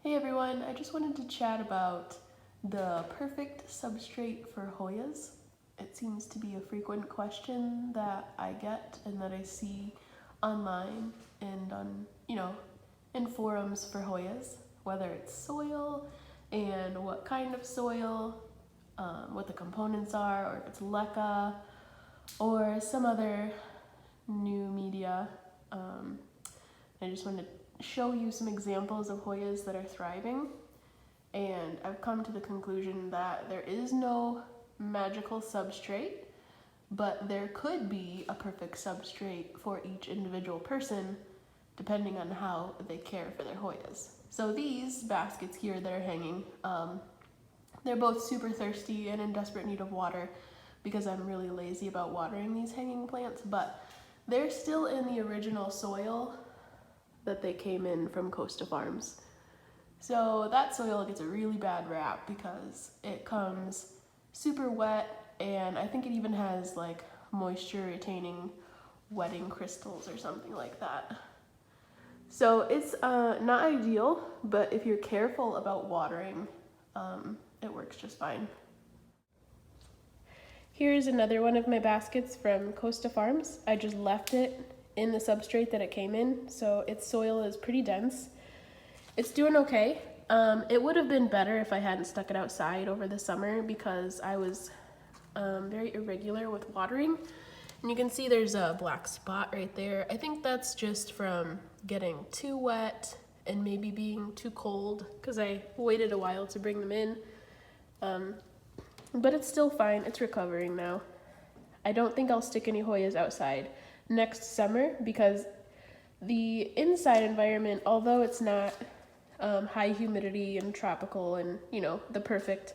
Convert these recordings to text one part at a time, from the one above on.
Hey everyone, I just wanted to chat about the perfect substrate for Hoyas. It seems to be a frequent question that I get and that I see online and on, in forums for Hoyas, whether it's soil and what kind of soil, what the components are, or if it's leca or some other new media. I just wanted to show you some examples of Hoyas that are thriving, and I've come to the conclusion that there is no magical substrate, but there could be a perfect substrate for each individual person depending on how they care for their Hoyas. So these baskets here that are hanging, they're both super thirsty and in desperate need of water because I'm really lazy about watering these hanging plants, but they're still in the original soil that they came in from Costa Farms. So that soil gets a really bad rap because it comes super wet, and I think it even has like moisture retaining wetting crystals or something like that. So it's not ideal, but if you're careful about watering, it works just fine. Here's another one of my baskets from Costa Farms. I just left it in the substrate that it came in, so its soil is pretty dense. It's doing okay. It would have been better if I hadn't stuck it outside over the summer because I was very irregular with watering. And you can see there's a black spot right there. I think that's just from getting too wet and maybe being too cold because I waited a while to bring them in. But it's still fine, it's recovering now. I don't think I'll stick any Hoyas outside next summer because the inside environment, although it's not high humidity and tropical and the perfect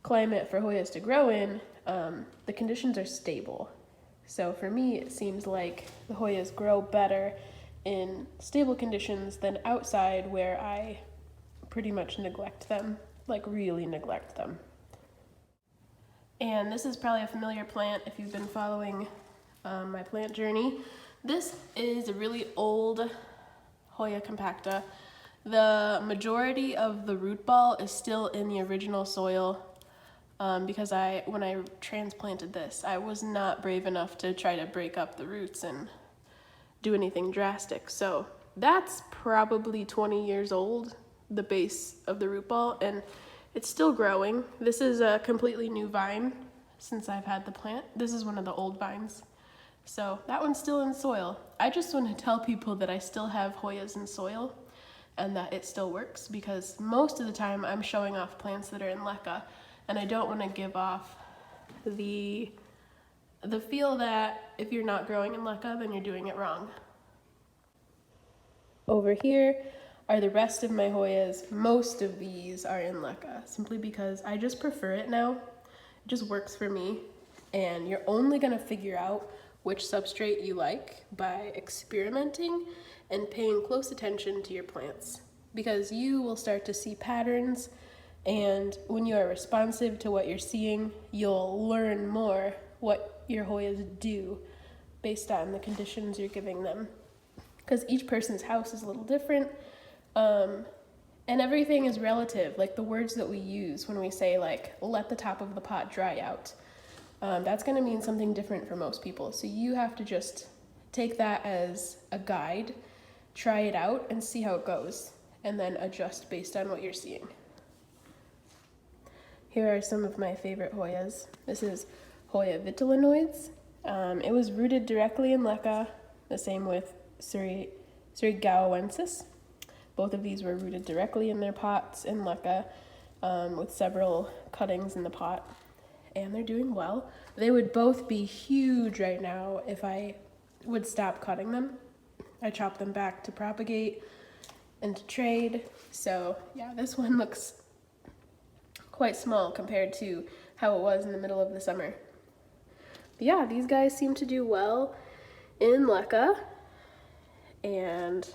climate for Hoyas to grow in, the conditions are stable. So for me, it seems like the Hoyas grow better in stable conditions than outside where I pretty much neglect them, like really neglect them. And this is probably a familiar plant if you've been following my plant journey. This is a really old Hoya compacta. The majority of the root ball is still in the original soil because when I transplanted this, I was not brave enough to try to break up the roots and do anything drastic. So that's probably 20 years old, the base of the root ball, and it's still growing. This is a completely new vine since I've had the plant. This is one of the old vines. So that one's still in soil. I just want to tell people that I still have Hoyas in soil and that it still works because most of the time I'm showing off plants that are in leca, and I don't want to give off the feel that if you're not growing in leca, then you're doing it wrong. Over here are the rest of my Hoyas. Most of these are in leca simply because I just prefer it now. It just works for me, and you're only going to figure out which substrate you like by experimenting and paying close attention to your plants, because you will start to see patterns, and when you are responsive to what you're seeing, you'll learn more what your Hoyas do based on the conditions you're giving them, because each person's house is a little different, and everything is relative. Like the words that we use when we say like let the top of the pot dry out, that's going to mean something different for most people. So you have to just take that as a guide, try it out and see how it goes, and then adjust based on what you're seeing. Here are some of my favorite Hoyas. This is Hoya vitellinoides. It was rooted directly in leca, the same with Surigauensis. Both of these were rooted directly in their pots in leca, with several cuttings in the pot, and they're doing well. They would both be huge right now if I would stop cutting them. I chop them back to propagate and to trade. So yeah, this one looks quite small compared to how it was in the middle of the summer. But yeah, these guys seem to do well in leca, and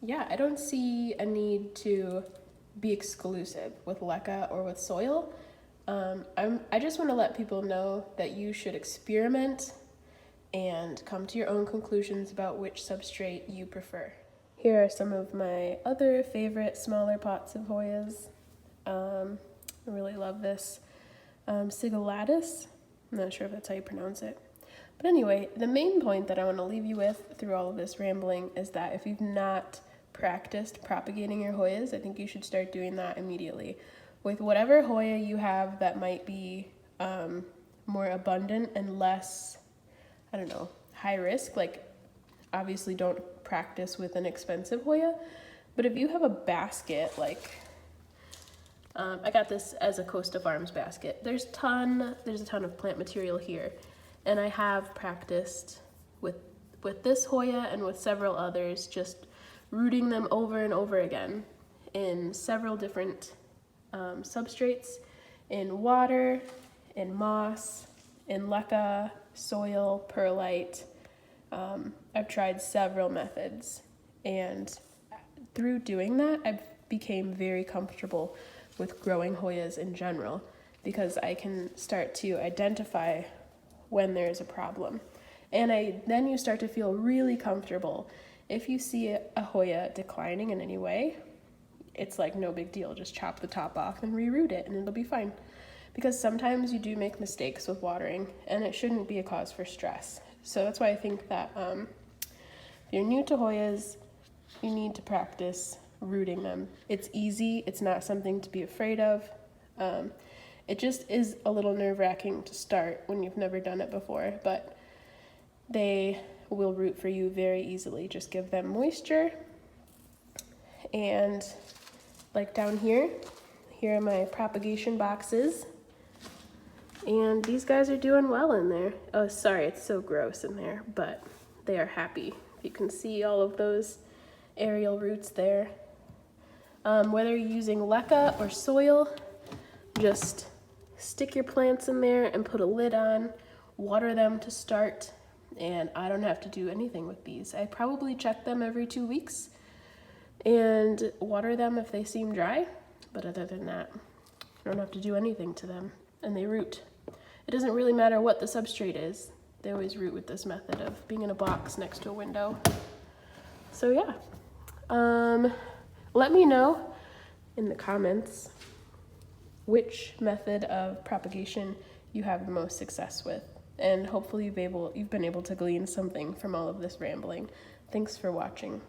yeah, I don't see a need to be exclusive with leca or with soil. I just want to let people know that you should experiment and come to your own conclusions about which substrate you prefer. Here are some of my other favorite smaller pots of Hoyas. I really love this Sigillatus. I'm not sure if that's how you pronounce it. But anyway, the main point that I want to leave you with through all of this rambling is that if you've not practiced propagating your Hoyas, I think you should start doing that immediately. With whatever Hoya you have that might be more abundant and less, I don't know, high risk, like obviously don't practice with an expensive Hoya, but if you have a basket, like I got this as a Costa Farms basket. There's a ton of plant material here, and I have practiced with this Hoya and with several others, just rooting them over and over again in several different substrates, in water, in moss, in leca, soil, perlite. I've tried several methods, and through doing that, I became very comfortable with growing Hoyas in general, because I can start to identify when there's a problem. And then you start to feel really comfortable. If you see a Hoya declining in any way, it's like no big deal. Just chop the top off and reroot it and it'll be fine. Because sometimes you do make mistakes with watering and it shouldn't be a cause for stress. So that's why I think that if you're new to Hoyas, you need to practice rooting them. It's easy. It's not something to be afraid of. It just is a little nerve-wracking to start when you've never done it before, but they will root for you very easily. Just give them moisture. And like down here are my propagation boxes. And these guys are doing well in there. Oh, sorry, it's so gross in there, but they are happy. You can see all of those aerial roots there. Whether you're using leca or soil, just stick your plants in there and put a lid on, water them to start, and I don't have to do anything with these. I probably check them every 2 weeks and water them if they seem dry, but other than that, I don't have to do anything to them, and they root. It doesn't really matter what the substrate is. They always root with this method of being in a box next to a window. So yeah, let me know in the comments which method of propagation you have the most success with, and hopefully you've been able to glean something from all of this rambling. Thanks for watching.